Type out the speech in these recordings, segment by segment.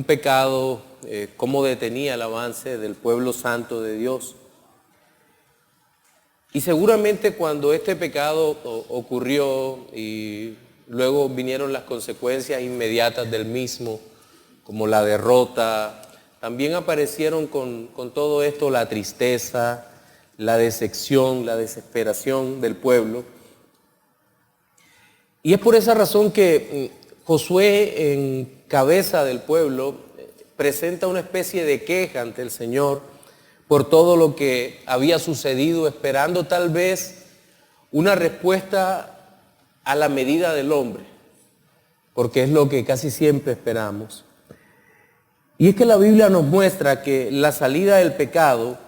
un pecado, cómo detenía el avance del pueblo santo de Dios. Y seguramente cuando este pecado ocurrió y luego vinieron las consecuencias inmediatas del mismo, como la derrota, también aparecieron con todo esto la tristeza, la decepción, la desesperación del pueblo. Y es por esa razón que Josué, en cabeza del pueblo, presenta una especie de queja ante el Señor por todo lo que había sucedido, esperando tal vez una respuesta a la medida del hombre, porque es lo que casi siempre esperamos. Y es que la Biblia nos muestra que la salida del pecado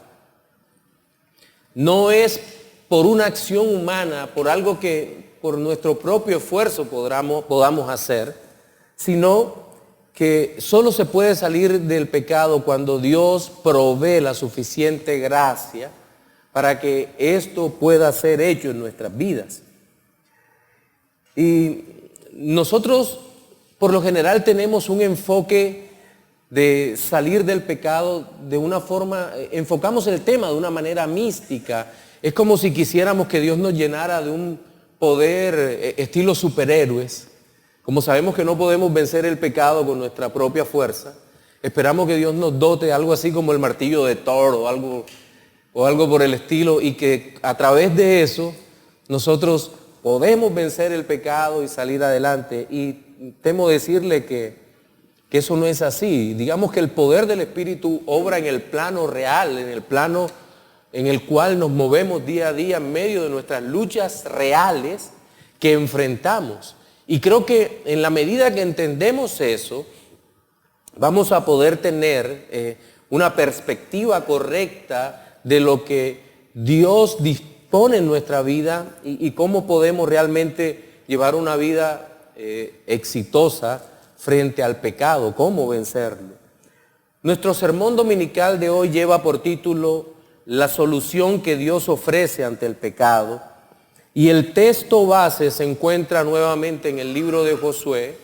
no es por una acción humana, por algo que por nuestro propio esfuerzo podamos hacer, sino que solo se puede salir del pecado cuando Dios provee la suficiente gracia para que esto pueda ser hecho en nuestras vidas. Y nosotros, por lo general, tenemos un enfoque de salir del pecado de una forma, enfocamos el tema de una manera mística. Es como si quisiéramos que Dios nos llenara de un poder estilo superhéroes. Como sabemos que no podemos vencer el pecado con nuestra propia fuerza, esperamos que Dios nos dote algo así como el martillo de Thor o algo por el estilo, y que a través de eso nosotros podemos vencer el pecado y salir adelante. Y temo decirle que eso no es así. Digamos que el poder del Espíritu obra en el plano real, en el plano en el cual nos movemos día a día en medio de nuestras luchas reales que enfrentamos. Y creo que en la medida que entendemos eso, vamos a poder tener una perspectiva correcta de lo que Dios dispone en nuestra vida y cómo podemos realmente llevar una vida exitosa frente al pecado, cómo vencerlo. Nuestro sermón dominical de hoy lleva por título La solución que Dios ofrece ante el pecado. Y el texto base se encuentra nuevamente en el libro de Josué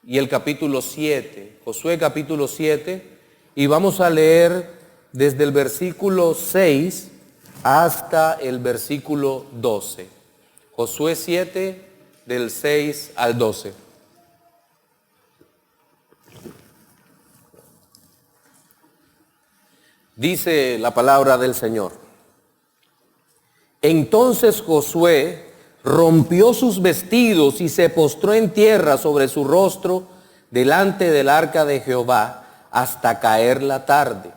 y el capítulo 7. Josué capítulo 7, y vamos a leer desde el versículo 6 hasta el versículo 12. Josué 7, del 6 al 12. Dice la palabra del Señor. Entonces Josué rompió sus vestidos y se postró en tierra sobre su rostro delante del arca de Jehová hasta caer la tarde.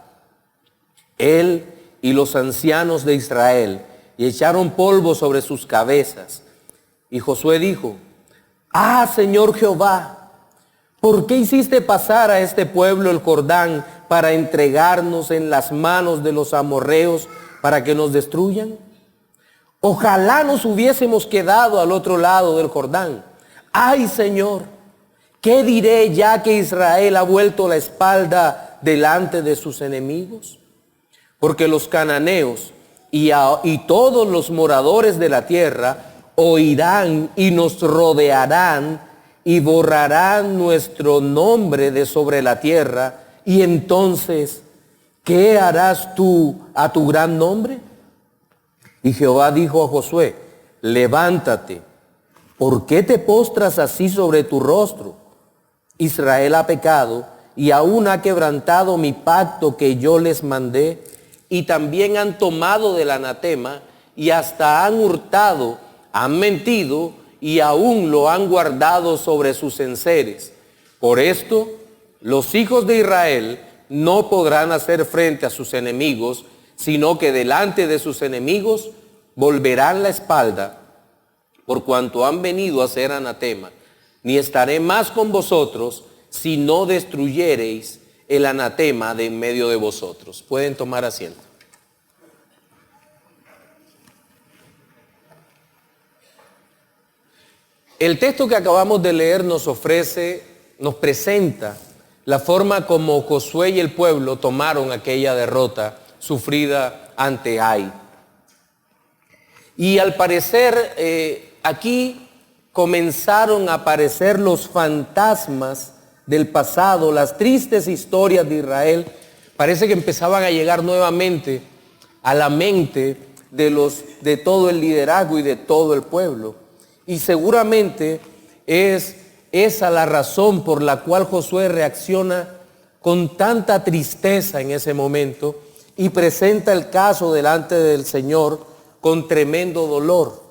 Él y los ancianos de Israel, y echaron polvo sobre sus cabezas. Y Josué dijo: Ah, Señor Jehová, ¿por qué hiciste pasar a este pueblo el Jordán para entregarnos en las manos de los amorreos para que nos destruyan? Ojalá nos hubiésemos quedado al otro lado del Jordán. Ay, Señor, ¿qué diré ya que Israel ha vuelto la espalda delante de sus enemigos? Porque los cananeos y todos los moradores de la tierra oirán y nos rodearán y borrarán nuestro nombre de sobre la tierra. Y entonces, ¿qué harás tú a tu gran nombre? Y Jehová dijo a Josué: levántate, ¿por qué te postras así sobre tu rostro? Israel ha pecado y aún ha quebrantado mi pacto que yo les mandé, y también han tomado del anatema y hasta han hurtado, han mentido y aún lo han guardado sobre sus enseres. Por esto, los hijos de Israel no podrán hacer frente a sus enemigos, sino que delante de sus enemigos volverán la espalda, por cuanto han venido a ser anatema. Ni estaré más con vosotros, si no destruyereis el anatema de en medio de vosotros. Pueden tomar asiento. El texto que acabamos de leer nos presenta la forma como Josué y el pueblo tomaron aquella derrota sufrida ante Ai. Y al parecer aquí comenzaron a aparecer los fantasmas del pasado, las tristes historias de Israel, parece que empezaban a llegar nuevamente a la mente de todo el liderazgo y de todo el pueblo. Y seguramente es esa la razón por la cual Josué reacciona con tanta tristeza en ese momento y presenta el caso delante del Señor con tremendo dolor.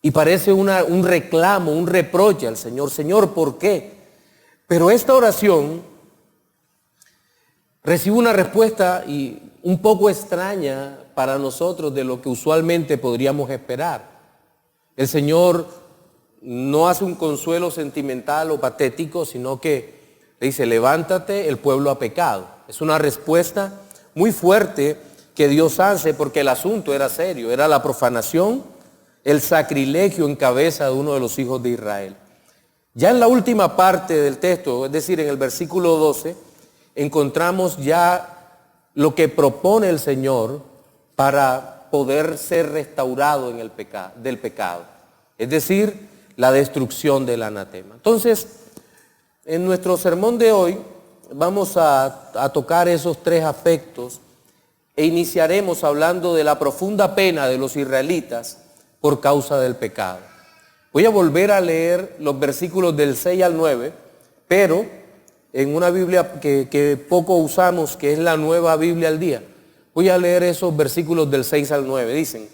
Y parece un reclamo, un reproche al Señor. Señor, ¿por qué? Pero esta oración recibe una respuesta y un poco extraña para nosotros de lo que usualmente podríamos esperar. El Señor no hace un consuelo sentimental o patético, sino que le dice, levántate, el pueblo ha pecado. Es una respuesta muy fuerte que Dios hace porque el asunto era serio, era la profanación, el sacrilegio en cabeza de uno de los hijos de Israel. Ya en la última parte del texto, es decir, en el versículo 12, encontramos ya lo que propone el Señor para poder ser restaurado del pecado, es decir, la destrucción del anatema. Entonces, en nuestro sermón de hoy vamos a tocar esos tres aspectos e iniciaremos hablando de la profunda pena de los israelitas por causa del pecado. Voy a volver a leer los versículos del 6 al 9, pero en una Biblia que poco usamos, que es la Nueva Biblia al Día. Voy a leer esos versículos del 6 al 9. Dicen,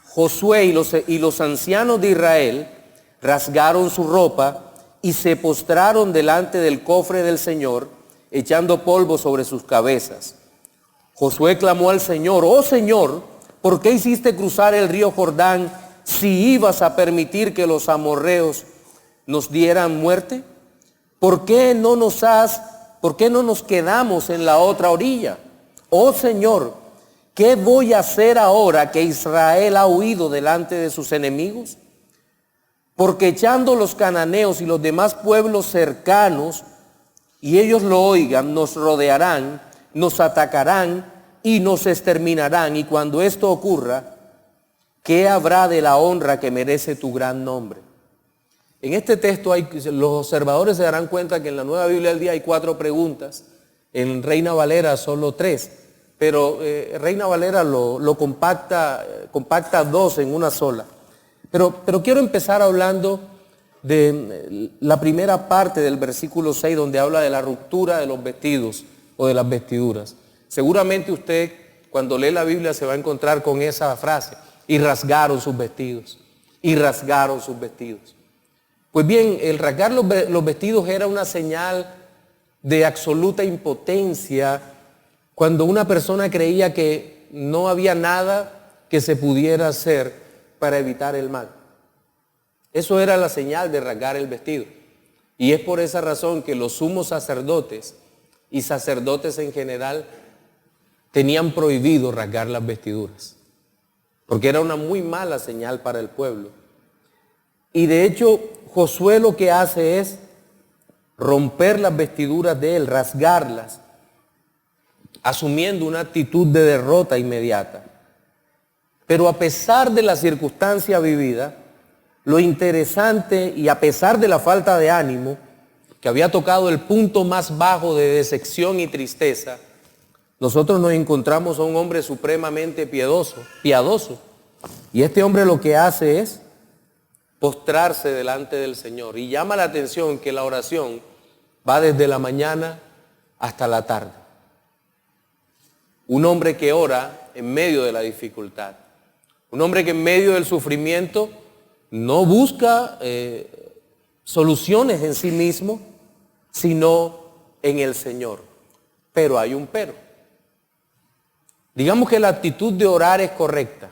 Josué y los ancianos de Israel rasgaron su ropa y se postraron delante del cofre del Señor, echando polvo sobre sus cabezas. Josué clamó al Señor, oh Señor, ¿por qué hiciste cruzar el río Jordán si ibas a permitir que los amorreos nos dieran muerte? ¿Por qué no nos quedamos en la otra orilla? Oh Señor, ¿qué voy a hacer ahora que Israel ha huido delante de sus enemigos? Porque echando los cananeos y los demás pueblos cercanos, y ellos lo oigan, nos rodearán, nos atacarán y nos exterminarán. Y cuando esto ocurra, ¿qué habrá de la honra que merece tu gran nombre? En este texto los observadores se darán cuenta que en la Nueva Biblia del Día hay 4 preguntas, en Reina Valera solo 3, pero Reina Valera lo compacta 2 en una sola. Pero quiero empezar hablando de la primera parte del versículo 6, donde habla de la ruptura de los vestidos o de las vestiduras. Seguramente usted, cuando lee la Biblia, se va a encontrar con esa frase, y rasgaron sus vestidos, y rasgaron sus vestidos. Pues bien, el rasgar los vestidos era una señal de absoluta impotencia cuando una persona creía que no había nada que se pudiera hacer para evitar el mal. Eso era la señal de rasgar el vestido. Y es por esa razón que los sumos sacerdotes y sacerdotes en general tenían prohibido rasgar las vestiduras, porque era una muy mala señal para el pueblo. Y de hecho, Josué lo que hace es romper las vestiduras de él, rasgarlas, asumiendo una actitud de derrota inmediata. Pero a pesar de la circunstancia vivida, lo interesante, y a pesar de la falta de ánimo, que había tocado el punto más bajo de decepción y tristeza, nosotros nos encontramos a un hombre supremamente piadoso. Y este hombre lo que hace es postrarse delante del Señor. Y llama la atención que la oración va desde la mañana hasta la tarde. Un hombre que ora en medio de la dificultad. Un hombre que en medio del sufrimiento no busca soluciones en sí mismo, sino en el Señor. Pero hay un pero. Digamos que la actitud de orar es correcta,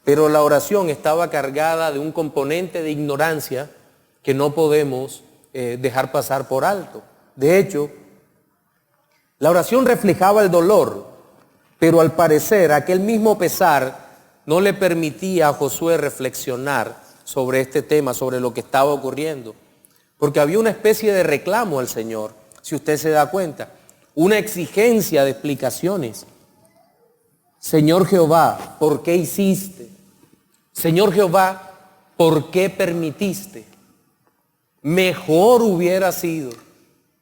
pero la oración estaba cargada de un componente de ignorancia que no podemos dejar pasar por alto. De hecho, la oración reflejaba el dolor, pero al parecer aquel mismo pesar no le permitía a Josué reflexionar sobre este tema, sobre lo que estaba ocurriendo, porque había una especie de reclamo al Señor, si usted se da cuenta, una exigencia de explicaciones. Señor Jehová, ¿por qué hiciste? Señor Jehová, ¿por qué permitiste? mejor hubiera sido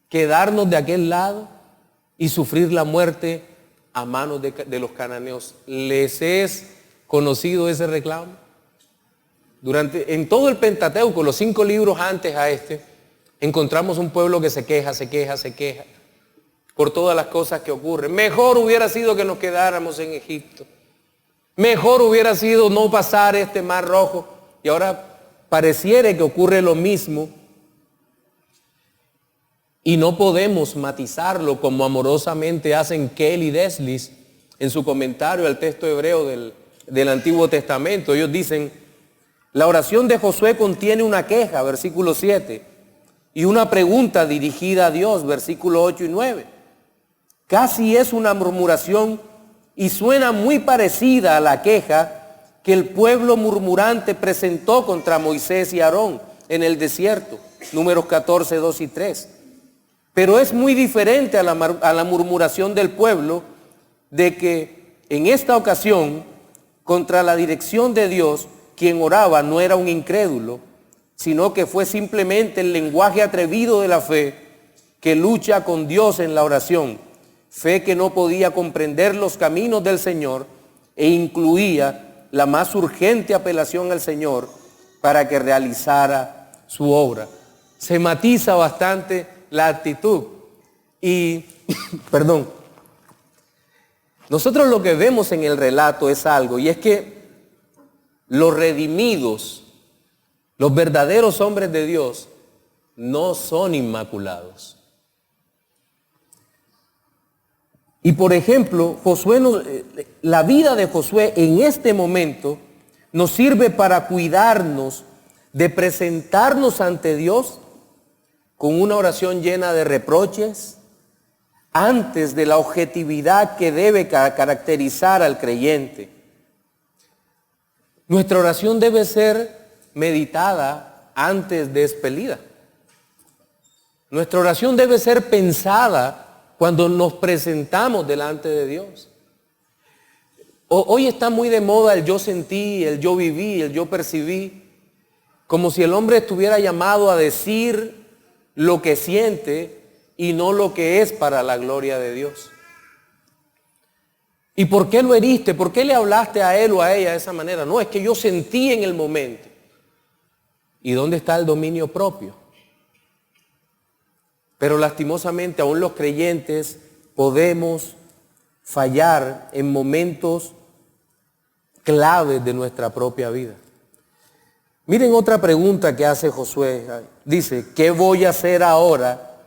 quedarnos de aquel lado y sufrir la muerte a manos de los cananeos. ¿Les es conocido ese reclamo? En todo el Pentateuco, los 5 libros antes a este, encontramos un pueblo que se queja por todas las cosas que ocurren. Mejor hubiera sido que nos quedáramos en Egipto. Mejor hubiera sido no pasar este mar rojo. Y ahora pareciera que ocurre lo mismo. Y no podemos matizarlo como amorosamente hacen Kelly y Deslis en su comentario al texto hebreo del Antiguo Testamento. Ellos dicen, la oración de Josué contiene una queja, versículo 7, y una pregunta dirigida a Dios, versículo 8 y 9. Casi es una murmuración y suena muy parecida a la queja que el pueblo murmurante presentó contra Moisés y Aarón en el desierto, Números 14, 2 y 3. Pero es muy diferente a la murmuración del pueblo de que en esta ocasión, contra la dirección de Dios, quien oraba no era un incrédulo, sino que fue simplemente el lenguaje atrevido de la fe que lucha con Dios en la oración, fe que no podía comprender los caminos del Señor e incluía la más urgente apelación al Señor para que realizara su obra. Se matiza bastante la actitud y, perdón, nosotros lo que vemos en el relato es algo, y es que los redimidos, los verdaderos hombres de Dios, no son inmaculados. Y por ejemplo, la vida de Josué en este momento nos sirve para cuidarnos de presentarnos ante Dios con una oración llena de reproches, antes de la objetividad que debe caracterizar al creyente. Nuestra oración debe ser meditada antes de expelida. Nuestra oración debe ser pensada cuando nos presentamos delante de Dios. Hoy está muy de moda el yo sentí, el yo viví, el yo percibí, como si el hombre estuviera llamado a decir lo que siente y no lo que es para la gloria de Dios. ¿Y por qué lo heriste? ¿Por qué le hablaste a él o a ella de esa manera? No, es que yo sentí en el momento. ¿Y dónde está el dominio propio? Pero lastimosamente aún los creyentes podemos fallar en momentos claves de nuestra propia vida. Miren otra pregunta que hace Josué. Dice, ¿qué voy a hacer ahora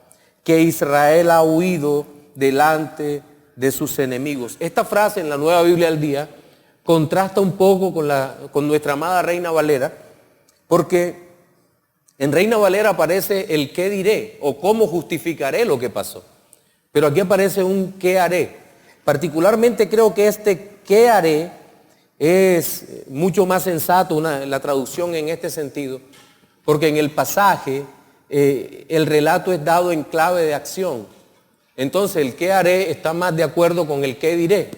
que Israel ha huido delante de sus enemigos? Esta frase en la Nueva Biblia al Día contrasta un poco con nuestra amada Reina Valera, porque en Reina Valera aparece el qué diré o cómo justificaré lo que pasó. Pero aquí aparece un qué haré. Particularmente creo que este qué haré es mucho más sensato la traducción en este sentido, porque en el pasaje el relato es dado en clave de acción. Entonces el qué haré está más de acuerdo con el qué diré.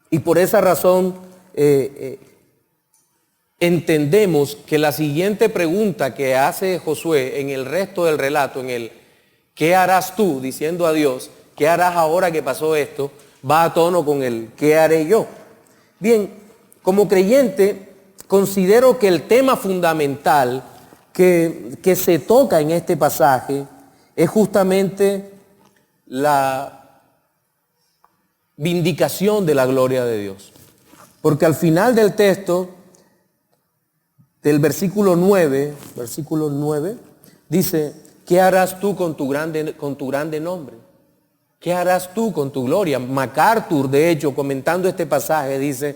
Y por esa razón entendemos que la siguiente pregunta que hace Josué en el resto del relato, en el ¿qué harás tú? Diciendo a Dios, ¿qué harás ahora que pasó esto? Va a tono con el ¿qué haré yo? Bien, como creyente considero que el tema fundamental que se toca en este pasaje es justamente la vindicación de la gloria de Dios. Porque al final del texto, del versículo 9, dice, ¿qué harás tú con tu grande nombre? ¿Qué harás tú con tu gloria? MacArthur, de hecho, comentando este pasaje, dice,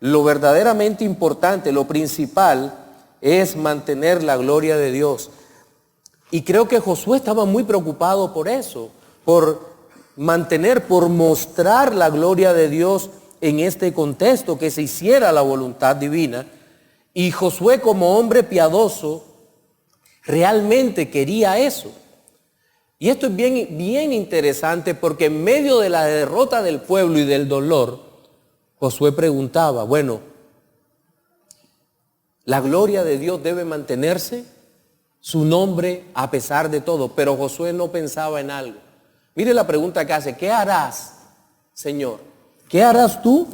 lo verdaderamente importante, lo principal, es mantener la gloria de Dios. Y creo que Josué estaba muy preocupado por eso, por mostrar la gloria de Dios en este contexto, que se hiciera la voluntad divina. Y Josué, como hombre piadoso, realmente quería eso. Y esto es bien interesante, porque en medio de la derrota del pueblo y del dolor, Josué preguntaba, bueno, ¿la gloria de Dios debe mantenerse su nombre a pesar de todo. Pero Josué no pensaba en algo. Mire la pregunta que hace: ¿qué harás, Señor? ¿Qué harás tú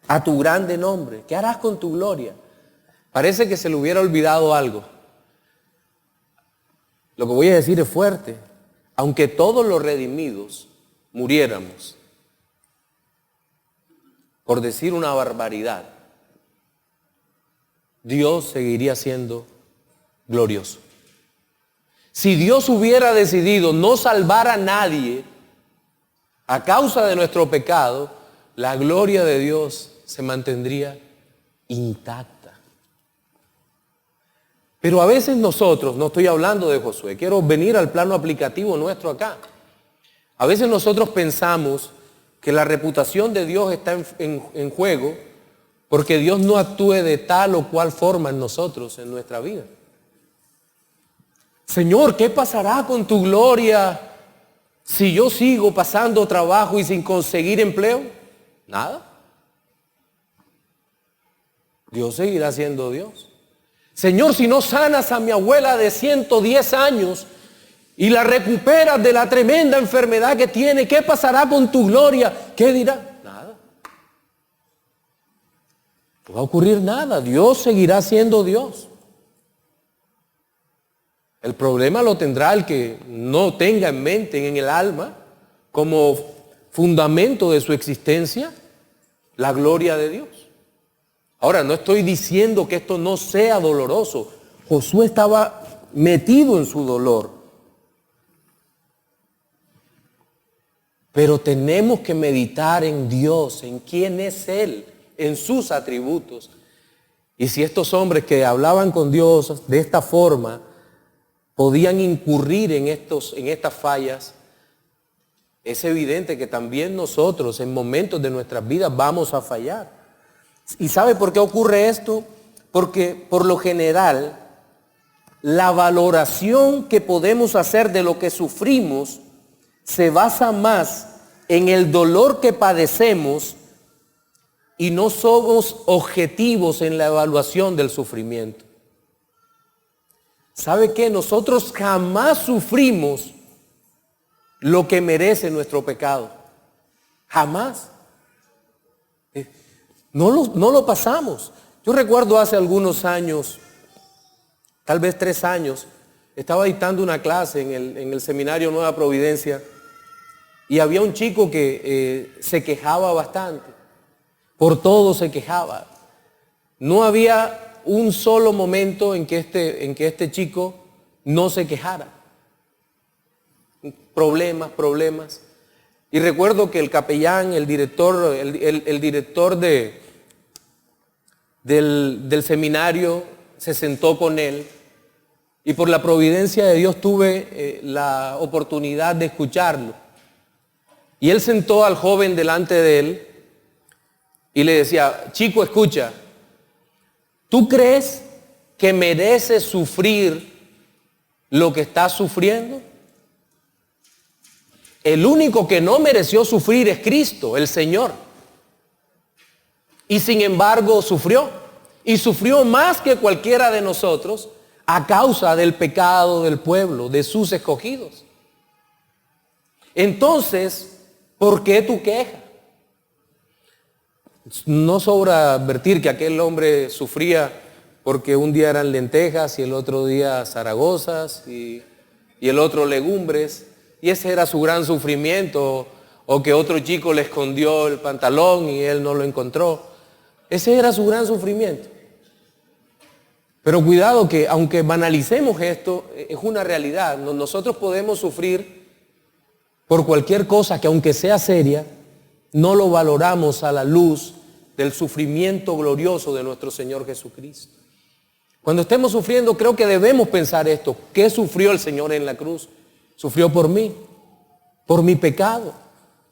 a tu grande nombre? ¿Qué harás con tu gloria? Parece que se le hubiera olvidado algo. Lo que voy a decir es fuerte. Aunque todos los redimidos muriéramos, por decir una barbaridad, Dios seguiría siendo glorioso. Si Dios hubiera decidido no salvar a nadie a causa de nuestro pecado, la gloria de Dios se mantendría intacta. Pero a veces nosotros, no estoy hablando de Josué, quiero venir al plano aplicativo nuestro acá. A veces nosotros pensamos que la reputación de Dios está en juego porque Dios no actúe de tal o cual forma en nosotros, en nuestra vida. Señor, ¿qué pasará con tu gloria si yo sigo pasando trabajo y sin conseguir empleo? Nada. Dios seguirá siendo Dios. Señor, si no sanas a mi abuela de 110 años y la recuperas de la tremenda enfermedad que tiene, ¿qué pasará con tu gloria? ¿Qué dirá? Nada. No va a ocurrir nada. Dios seguirá siendo Dios. El problema lo tendrá el que no tenga en mente, en el alma, como fundamento de su existencia, la gloria de Dios. Ahora, no estoy diciendo que esto no sea doloroso. Josué estaba metido en su dolor. Pero tenemos que meditar en Dios, en quién es Él, en sus atributos. Y si estos hombres que hablaban con Dios de esta forma podían incurrir en estas fallas, es evidente que también nosotros en momentos de nuestras vidas vamos a fallar. ¿Y sabe por qué ocurre esto? Porque por lo general la valoración que podemos hacer de lo que sufrimos se basa más en el dolor que padecemos y no somos objetivos en la evaluación del sufrimiento. ¿Sabe qué? Nosotros jamás sufrimos lo que merece nuestro pecado. Jamás. No lo pasamos. Yo recuerdo hace algunos años, tal vez 3 años, estaba dictando una clase en el seminario Nueva Providencia y había un chico que se quejaba bastante. Por todo se quejaba. No había un solo momento en que este chico no se quejara. Problemas. Y recuerdo que el capellán, el director del seminario se sentó con él y por la providencia de Dios tuve la oportunidad de escucharlo. Y él sentó al joven delante de él y le decía: chico, escucha, ¿tú crees que mereces sufrir lo que estás sufriendo? El único que no mereció sufrir es Cristo, el Señor. Y sin embargo sufrió. Y sufrió más que cualquiera de nosotros a causa del pecado del pueblo, de sus escogidos. Entonces, ¿por qué tu queja? No sobra advertir que aquel hombre sufría porque un día eran lentejas y el otro día zaragozas y el otro legumbres. Y ese era su gran sufrimiento, o que otro chico le escondió el pantalón y él no lo encontró. Ese era su gran sufrimiento. Pero cuidado que aunque banalicemos esto, es una realidad. Nosotros podemos sufrir por cualquier cosa que aunque sea seria, no lo valoramos a la luz del sufrimiento glorioso de nuestro Señor Jesucristo. Cuando estemos sufriendo, creo que debemos pensar esto. ¿Qué sufrió el Señor en la cruz? Sufrió por mí, por mi pecado.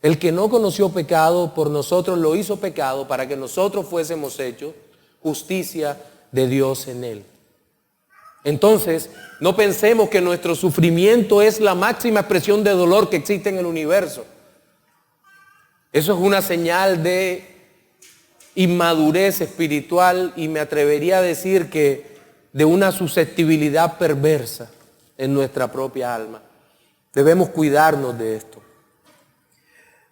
El que no conoció pecado, por nosotros lo hizo pecado para que nosotros fuésemos hechos justicia de Dios en él. Entonces, no pensemos que nuestro sufrimiento es la máxima expresión de dolor que existe en el universo. Eso es una señal de inmadurez espiritual y me atrevería a decir que de una susceptibilidad perversa en nuestra propia alma. Debemos cuidarnos de esto.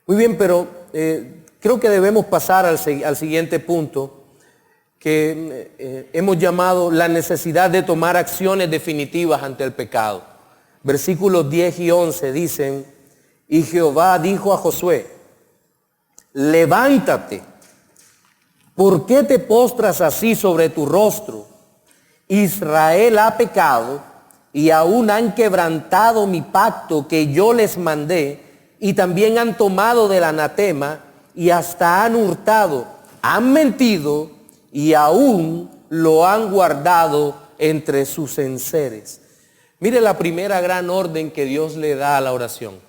Muy bien, pero creo que debemos pasar al siguiente punto, que hemos llamado la necesidad de tomar acciones definitivas ante el pecado. Versículos 10 y 11 dicen: y Jehová dijo a Josué: levántate, ¿por qué te postras así sobre tu rostro? Israel ha pecado y aún han quebrantado mi pacto que yo les mandé, y también han tomado del anatema y hasta han hurtado, han mentido y aún lo han guardado entre sus enseres. Mire la primera gran orden que Dios le da a la oración.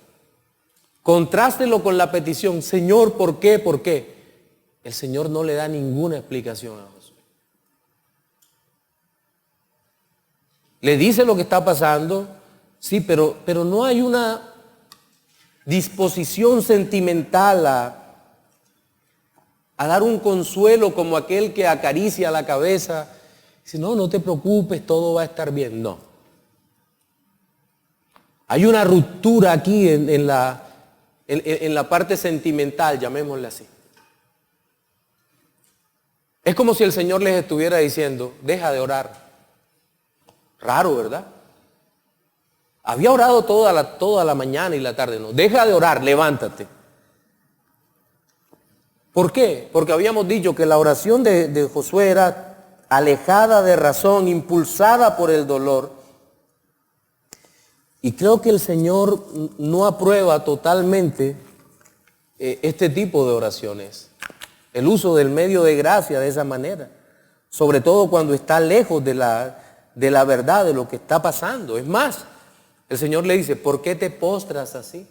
Contrástelo con la petición: Señor, ¿por qué? ¿Por qué? El Señor no le da ninguna explicación a Josué. Le dice lo que está pasando, sí, pero no hay una disposición sentimental a dar un consuelo como aquel que acaricia la cabeza. Dice: no, no te preocupes, todo va a estar bien. No. Hay una ruptura aquí en la parte sentimental, llamémosle así. Es como si el Señor les estuviera diciendo: deja de orar. Raro, ¿verdad? Había orado toda la mañana y la tarde. No, deja de orar, levántate. ¿Por qué? Porque habíamos dicho que la oración de Josué era alejada de razón, impulsada por el dolor. Y creo que el Señor no aprueba totalmente este tipo de oraciones. El uso del medio de gracia de esa manera. Sobre todo cuando está lejos de la verdad, de lo que está pasando. Es más, el Señor le dice: ¿por qué te postras así?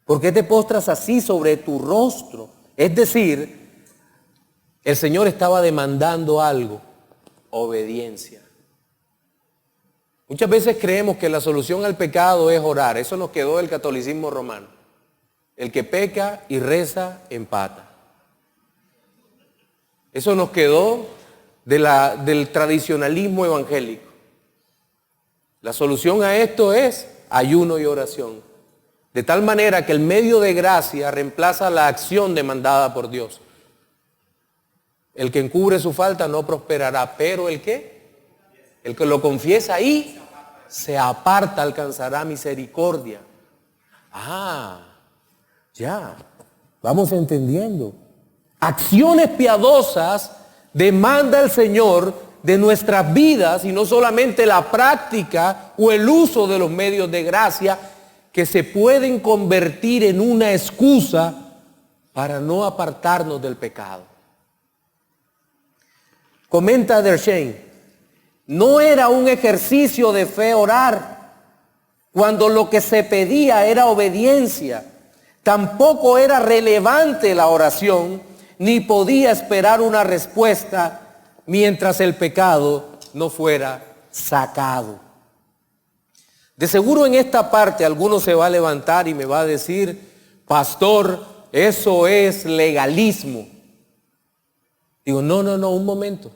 ¿Por qué te postras así sobre tu rostro? Es decir, el Señor estaba demandando algo: obediencia. Muchas veces creemos que la solución al pecado es orar. Eso nos quedó del catolicismo romano. El que peca y reza, empata. Eso nos quedó del tradicionalismo evangélico. La solución a esto es ayuno y oración. De tal manera que el medio de gracia reemplaza la acción demandada por Dios. El que encubre su falta no prosperará, pero el que lo confiesa y se aparta alcanzará misericordia. Ya, vamos entendiendo. Acciones piadosas demanda el Señor de nuestras vidas, y no solamente la práctica o el uso de los medios de gracia que se pueden convertir en una excusa para no apartarnos del pecado. Comenta Dersheim: no era un ejercicio de fe orar cuando lo que se pedía era obediencia. Tampoco era relevante la oración, ni podía esperar una respuesta mientras el pecado no fuera sacado. De seguro en esta parte alguno se va a levantar y me va a decir: pastor, eso es legalismo. Digo: no, un momento.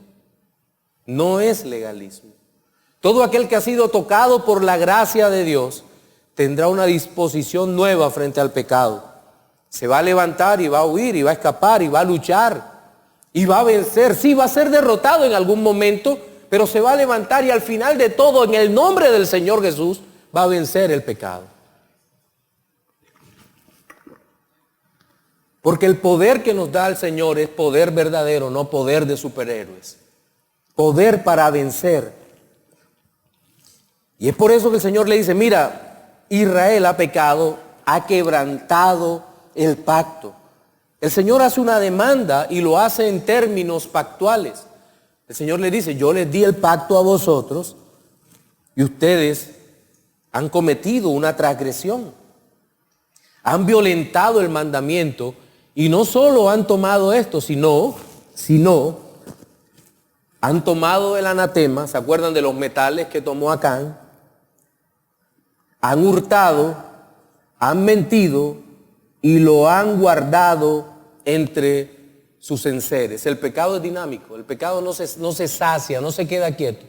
No es legalismo. Todo aquel que ha sido tocado por la gracia de Dios tendrá una disposición nueva frente al pecado. Se va a levantar y va a huir y va a escapar y va a luchar y va a vencer. Sí, va a ser derrotado en algún momento, pero se va a levantar y al final de todo, en el nombre del Señor Jesús, va a vencer el pecado. Porque el poder que nos da el Señor es poder verdadero, no poder de superhéroes. Poder para vencer. Y es por eso que el Señor le dice: mira, Israel ha pecado, ha quebrantado el pacto. El Señor hace una demanda y lo hace en términos pactuales. El Señor le dice: yo les di el pacto a vosotros y ustedes han cometido una transgresión. Han violentado el mandamiento y no solo han tomado esto, sino han tomado el anatema. ¿Se acuerdan de los metales que tomó Acán? Han hurtado, han mentido y lo han guardado entre sus enseres. El pecado es dinámico, el pecado no se sacia, no se queda quieto.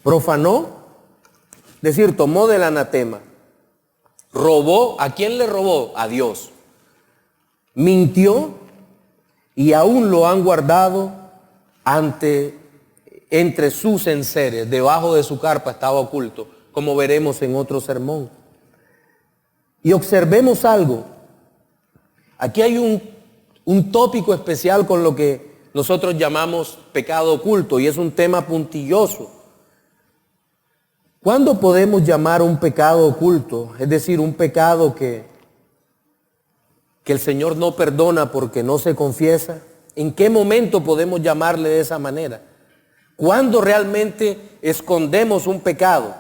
Profanó, es decir, tomó del anatema. Robó, ¿a quién le robó? A Dios. Mintió y aún lo han guardado entre sus enseres. Debajo de su carpa estaba oculto, como veremos en otro sermón. Y observemos algo. Aquí hay un tópico especial con lo que nosotros llamamos pecado oculto, y es un tema puntilloso. ¿Cuándo podemos llamar un pecado oculto? Es decir, un pecado que el Señor no perdona porque no se confiesa. ¿En qué momento podemos llamarle de esa manera? ¿Cuándo realmente escondemos un pecado?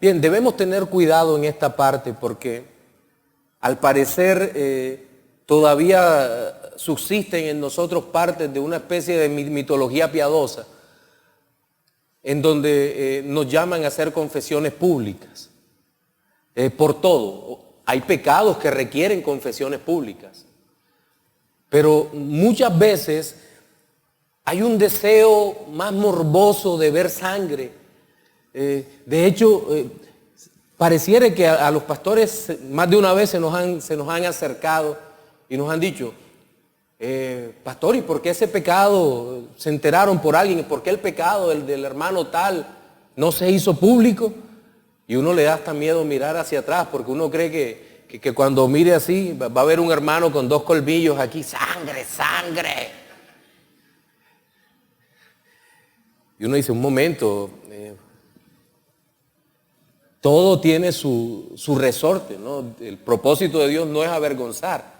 Bien, debemos tener cuidado en esta parte porque al parecer todavía subsisten en nosotros partes de una especie de mitología piadosa en donde nos llaman a hacer confesiones públicas por todo. Hay pecados que requieren confesiones públicas, pero muchas veces hay un deseo más morboso de ver sangre. De hecho, pareciera que a los pastores más de una vez se nos han acercado y nos han dicho, pastor, ¿y por qué ese pecado se enteraron por alguien? ¿Y por qué el pecado del hermano tal no se hizo público? Y uno le da hasta miedo mirar hacia atrás porque uno cree que cuando mire así va a haber un hermano con 2 colmillos aquí, sangre, sangre. Y uno dice, un momento, todo tiene su resorte, ¿no? El propósito de Dios no es avergonzar.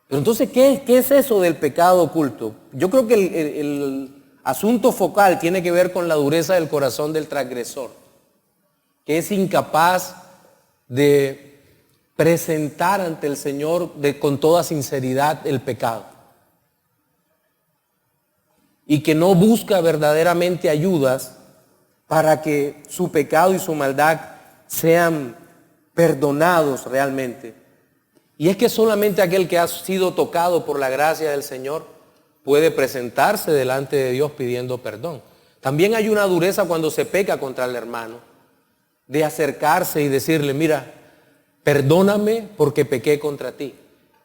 Pero entonces, ¿qué es eso del pecado oculto? Yo creo que el asunto focal tiene que ver con la dureza del corazón del transgresor, que es incapaz de presentar ante el Señor con toda sinceridad el pecado. Y que no busca verdaderamente ayudas para que su pecado y su maldad sean perdonados realmente. Y es que solamente aquel que ha sido tocado por la gracia del Señor puede presentarse delante de Dios pidiendo perdón. También hay una dureza cuando se peca contra el hermano, de acercarse y decirle, mira, perdóname porque pequé contra ti.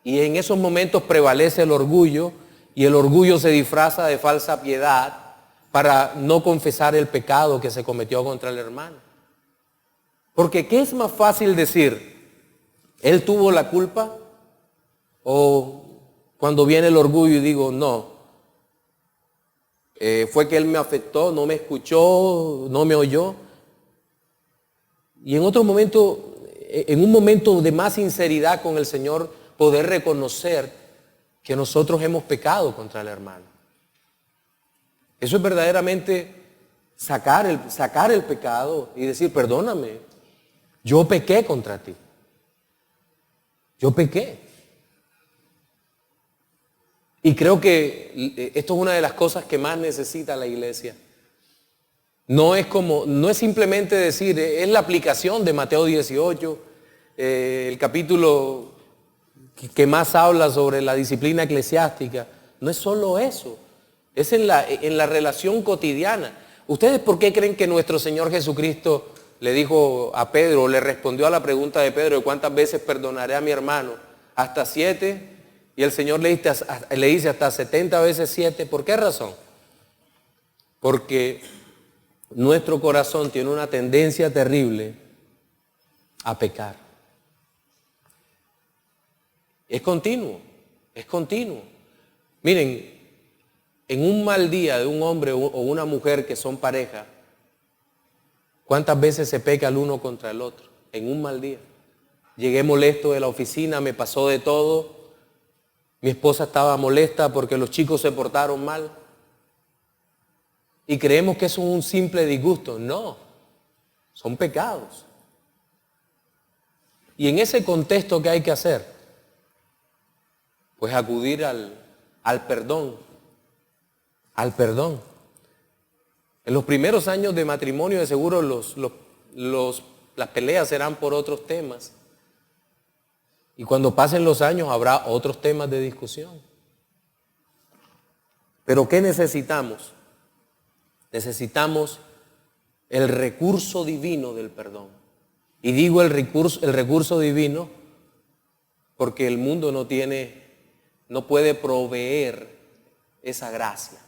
Y en esos momentos prevalece el orgullo, y el orgullo se disfraza de falsa piedad para no confesar el pecado que se cometió contra el hermano. Porque ¿qué es más fácil decir? ¿Él tuvo la culpa? O cuando viene el orgullo y digo, no, fue que él me afectó, no me escuchó, no me oyó. Y en otro momento, en un momento de más sinceridad con el Señor, poder reconocer que nosotros hemos pecado contra el hermano. Eso es verdaderamente sacar el pecado y decir, perdóname, yo pequé contra ti. Yo pequé. Y creo que esto es una de las cosas que más necesita la iglesia. No es simplemente decir, es la aplicación de Mateo 18, el capítulo que más habla sobre la disciplina eclesiástica. No es solo eso, es en la relación cotidiana. ¿Ustedes por qué creen que nuestro Señor Jesucristo le dijo a Pedro, le respondió a la pregunta de Pedro de cuántas veces perdonaré a mi hermano? Hasta 7, y el Señor le dice hasta 70 veces 7. ¿Por qué razón? Porque nuestro corazón tiene una tendencia terrible a pecar. Es continuo, es continuo. Miren, en un mal día de un hombre o una mujer que son pareja, ¿cuántas veces se peca el uno contra el otro? En un mal día. Llegué molesto de la oficina, me pasó de todo. Mi esposa estaba molesta porque los chicos se portaron mal. Y creemos que eso es un simple disgusto. No, son pecados. Y en ese contexto, ¿qué hay que hacer? Pues acudir al perdón. Al perdón. En los primeros años de matrimonio de seguro las peleas serán por otros temas. Y cuando pasen los años habrá otros temas de discusión. Pero ¿qué necesitamos? Necesitamos el recurso divino del perdón. Y digo el recurso divino porque el mundo no puede proveer esa gracia.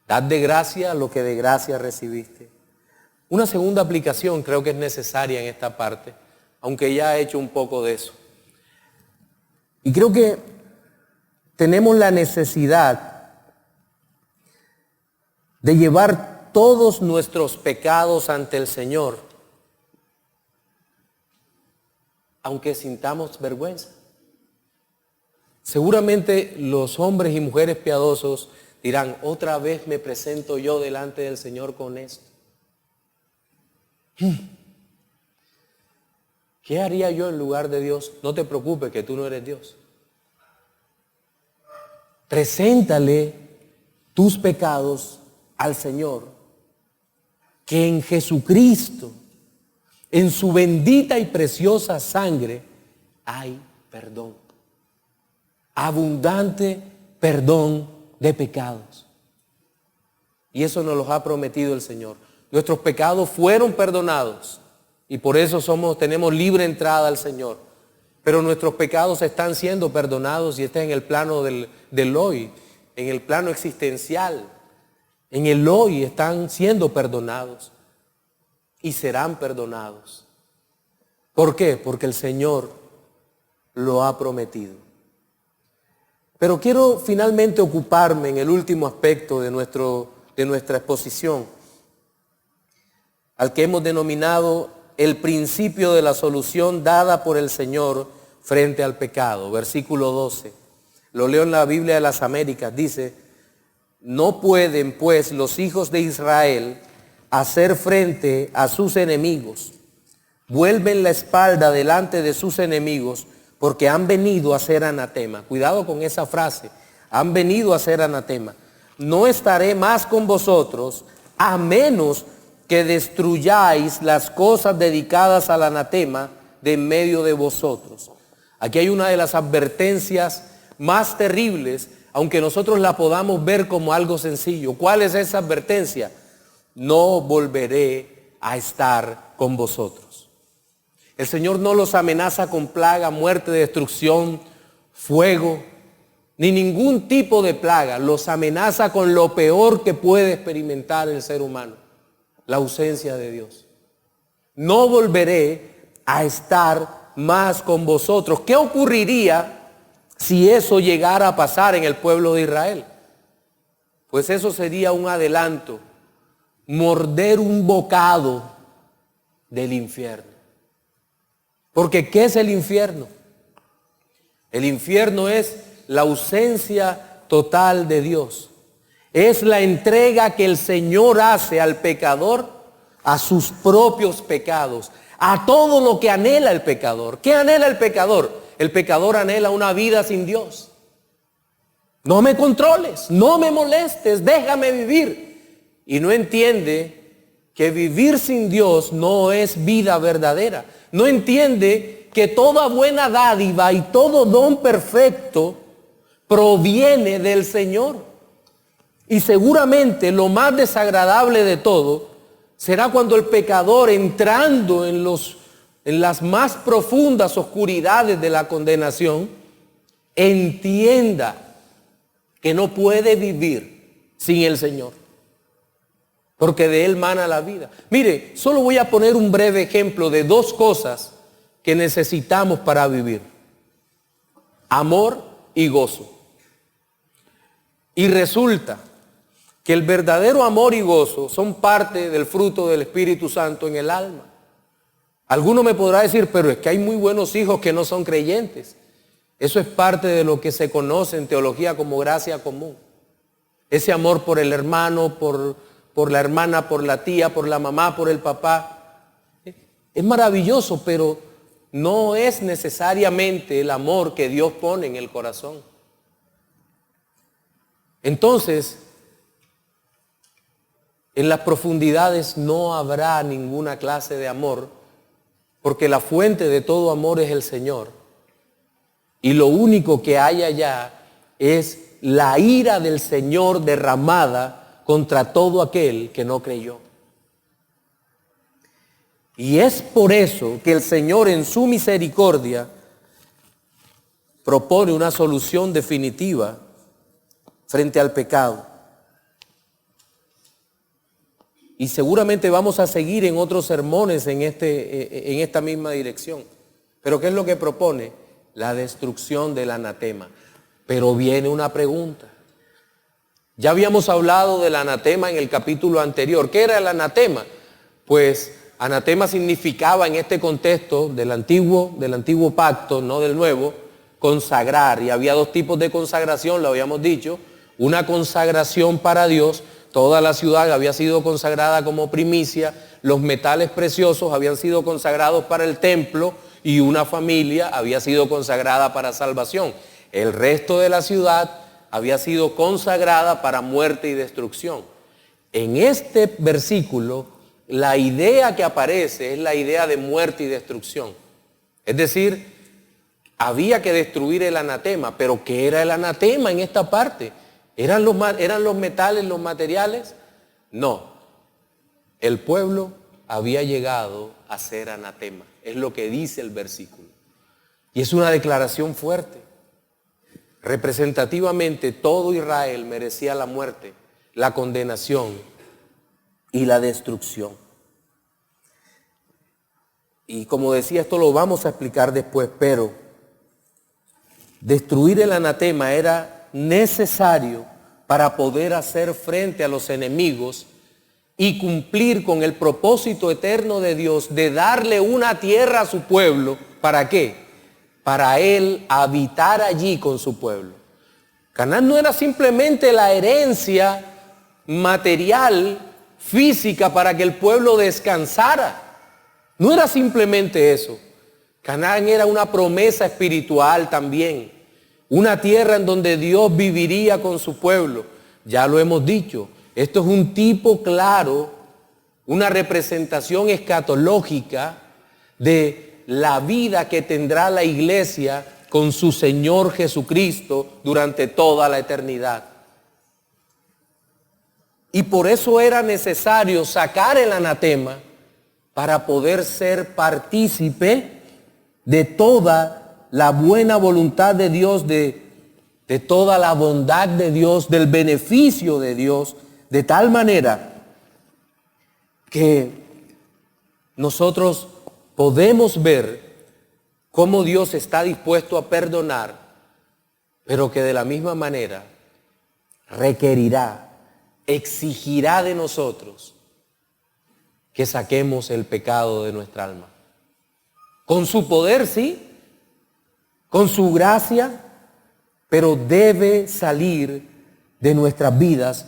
Dad de gracia lo que de gracia recibiste. Una segunda aplicación creo que es necesaria en esta parte, aunque ya he hecho un poco de eso. Y creo que tenemos la necesidad de llevar todos nuestros pecados ante el Señor, aunque sintamos vergüenza. Seguramente los hombres y mujeres piadosos dirán, otra vez me presento yo delante del Señor con esto. ¿Qué haría yo en lugar de Dios? No te preocupes que tú no eres Dios. Preséntale tus pecados al Señor, que en Jesucristo, en su bendita y preciosa sangre, hay perdón. Abundante perdón de pecados. Y eso nos lo ha prometido el Señor. Nuestros pecados fueron perdonados y por eso tenemos libre entrada al Señor. Pero nuestros pecados están siendo perdonados y están en el plano del hoy, en el plano existencial. En el hoy están siendo perdonados y serán perdonados. ¿Por qué? Porque el Señor lo ha prometido. Pero quiero finalmente ocuparme en el último aspecto de nuestra exposición, al que hemos denominado el principio de la solución dada por el Señor frente al pecado. Versículo 12. Lo leo en la Biblia de las Américas. Dice, no pueden pues los hijos de Israel hacer frente a sus enemigos. Vuelven la espalda delante de sus enemigos porque han venido a ser anatema. Cuidado con esa frase. Han venido a ser anatema. No estaré más con vosotros a menos que destruyáis las cosas dedicadas al anatema de en medio de vosotros. Aquí hay una de las advertencias más terribles, aunque nosotros la podamos ver como algo sencillo. ¿Cuál es esa advertencia? No volveré a estar con vosotros. El Señor no los amenaza con plaga, muerte, destrucción, fuego, ni ningún tipo de plaga. Los amenaza con lo peor que puede experimentar el ser humano, la ausencia de Dios. No volveré a estar más con vosotros. ¿Qué ocurriría si eso llegara a pasar en el pueblo de Israel? Pues eso sería un adelanto, morder un bocado del infierno. Porque ¿qué es el infierno? El infierno es la ausencia total de Dios. Es la entrega que el Señor hace al pecador a sus propios pecados, a todo lo que anhela el pecador. ¿Qué anhela el pecador? El pecador anhela una vida sin Dios. No me controles, no me molestes, déjame vivir. Y no entiende que vivir sin Dios no es vida verdadera. No entiende que toda buena dádiva y todo don perfecto proviene del Señor. Y seguramente lo más desagradable de todo será cuando el pecador, entrando en las más profundas oscuridades de la condenación, entienda que no puede vivir sin el Señor, porque de Él mana la vida. Mire, solo voy a poner un breve ejemplo de dos cosas que necesitamos para vivir: amor y gozo. Y resulta que el verdadero amor y gozo son parte del fruto del Espíritu Santo en el alma. Alguno me podrá decir, pero es que hay muy buenos hijos que no son creyentes. Eso es parte de lo que se conoce en teología como gracia común. Ese amor por el hermano, por la hermana, por la tía, por la mamá, por el papá. Es maravilloso, pero no es necesariamente el amor que Dios pone en el corazón. Entonces, en las profundidades no habrá ninguna clase de amor porque la fuente de todo amor es el Señor. Y lo único que hay allá es la ira del Señor derramada contra todo aquel que no creyó. Y es por eso que el Señor en su misericordia propone una solución definitiva frente al pecado. Y seguramente vamos a seguir en otros sermones en esta misma dirección. Pero ¿qué es lo que propone? La destrucción del anatema. Pero viene una pregunta. Ya habíamos hablado del anatema en el capítulo anterior. ¿Qué era el anatema? Pues anatema significaba en este contexto del antiguo pacto, no del nuevo, consagrar. Y había dos tipos de consagración, lo habíamos dicho. Una consagración para Dios. Toda la ciudad había sido consagrada como primicia. Los metales preciosos habían sido consagrados para el templo y una familia había sido consagrada para salvación. El resto de la ciudad había sido consagrada para muerte y destrucción. En este versículo, la idea que aparece es la idea de muerte y destrucción. Es decir, había que destruir el anatema, pero ¿qué era el anatema en esta parte? ¿Eran los metales, los materiales? No. El pueblo había llegado a ser anatema. Es lo que dice el versículo. Y es una declaración fuerte. Representativamente, todo Israel merecía la muerte, la condenación y la destrucción. Y como decía, esto lo vamos a explicar después, pero destruir el anatema era necesario para poder hacer frente a los enemigos y cumplir con el propósito eterno de Dios de darle una tierra a su pueblo. ¿Para qué? Para Él habitar allí con su pueblo. Canaán no era simplemente la herencia material, física, para que el pueblo descansara. No era simplemente eso. Canaán era una promesa espiritual también. Una tierra en donde Dios viviría con su pueblo. Ya lo hemos dicho. Esto es un tipo claro, una representación escatológica de la vida que tendrá la iglesia con su Señor Jesucristo durante toda la eternidad. Y por eso era necesario sacar el anatema para poder ser partícipe de toda la buena voluntad de Dios, de toda la bondad de Dios, del beneficio de Dios, de tal manera que nosotros podemos ver cómo Dios está dispuesto a perdonar, pero que de la misma manera requerirá, exigirá de nosotros que saquemos el pecado de nuestra alma. Con su poder, sí, con su gracia, pero debe salir de nuestras vidas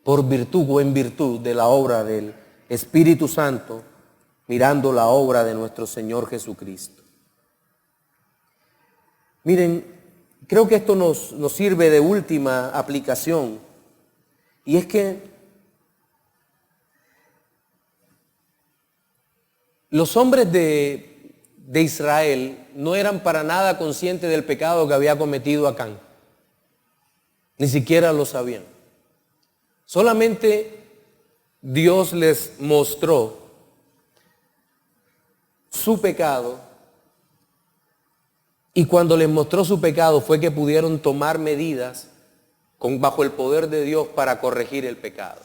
por virtud o en virtud de la obra del Espíritu Santo, mirando la obra de nuestro Señor Jesucristo. Miren, creo que esto nos sirve de última aplicación, y es que los hombres de Israel no eran para nada conscientes del pecado que había cometido Acán. Ni siquiera lo sabían. Solamente Dios les mostró su pecado, y cuando les mostró su pecado fue que pudieron tomar medidas bajo el poder de Dios para corregir el pecado.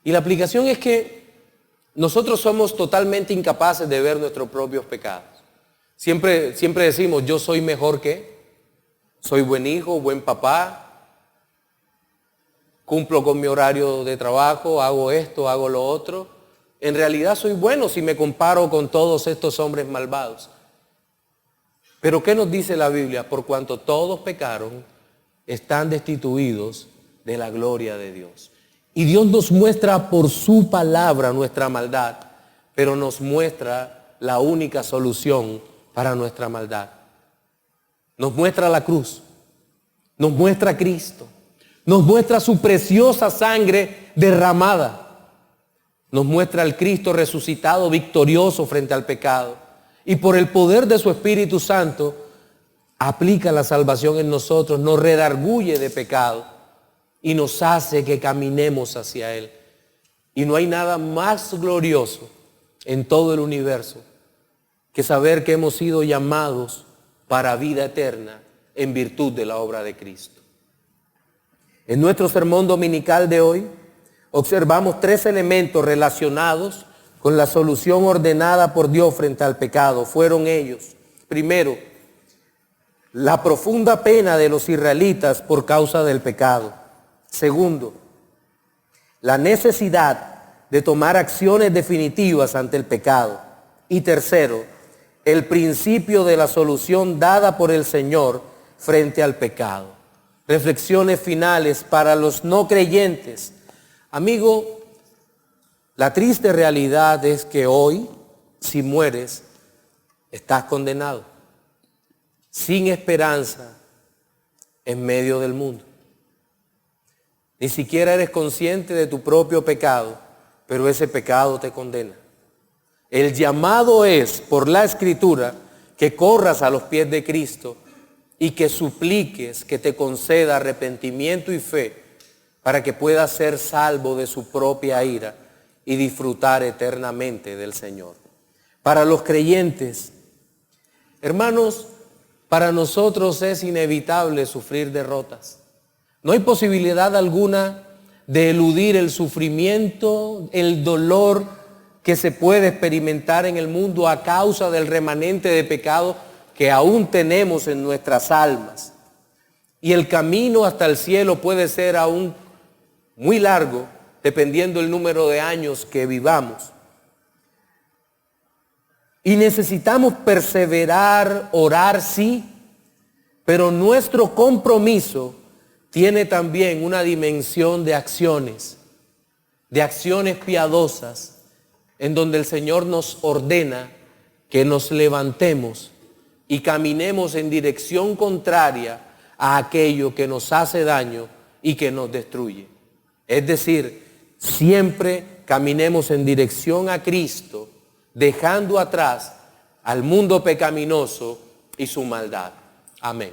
Y la aplicación es que nosotros somos totalmente incapaces de ver nuestros propios pecados. Siempre decimos, yo soy mejor que, soy buen hijo, buen papá, cumplo con mi horario de trabajo, hago esto, hago lo otro. En realidad soy bueno si me comparo con todos estos hombres malvados. Pero ¿qué nos dice la Biblia? Por cuanto todos pecaron, están destituidos de la gloria de Dios. Y Dios nos muestra por su palabra nuestra maldad, pero nos muestra la única solución para nuestra maldad. Nos muestra la cruz, nos muestra a Cristo, nos muestra su preciosa sangre derramada. Nos muestra al Cristo resucitado, victorioso frente al pecado. Y por el poder de su Espíritu Santo, aplica la salvación en nosotros, nos redarguye de pecado y nos hace que caminemos hacia Él. Y no hay nada más glorioso en todo el universo que saber que hemos sido llamados para vida eterna en virtud de la obra de Cristo. En nuestro sermón dominical de hoy observamos 3 elementos relacionados con la solución ordenada por Dios frente al pecado. Fueron ellos: primero, la profunda pena de los israelitas por causa del pecado. Segundo, la necesidad de tomar acciones definitivas ante el pecado. Y tercero, el principio de la solución dada por el Señor frente al pecado. Reflexiones finales para los no creyentes. Amigo, la triste realidad es que hoy, si mueres, estás condenado, sin esperanza en medio del mundo. Ni siquiera eres consciente de tu propio pecado, pero ese pecado te condena. El llamado es, por la Escritura, que corras a los pies de Cristo y que supliques que te conceda arrepentimiento y fe para que puedas ser salvo de su propia ira y disfrutar eternamente del Señor. Para los creyentes, hermanos, para nosotros es inevitable sufrir derrotas. No hay posibilidad alguna de eludir el sufrimiento, el dolor que se puede experimentar en el mundo a causa del remanente de pecado que aún tenemos en nuestras almas. Y el camino hasta el cielo puede ser aún muy largo, dependiendo el número de años que vivamos. Y necesitamos perseverar, orar, sí, pero nuestro compromiso tiene también una dimensión de acciones piadosas, en donde el Señor nos ordena que nos levantemos y caminemos en dirección contraria a aquello que nos hace daño y que nos destruye. Es decir, siempre caminemos en dirección a Cristo, dejando atrás al mundo pecaminoso y su maldad. Amén.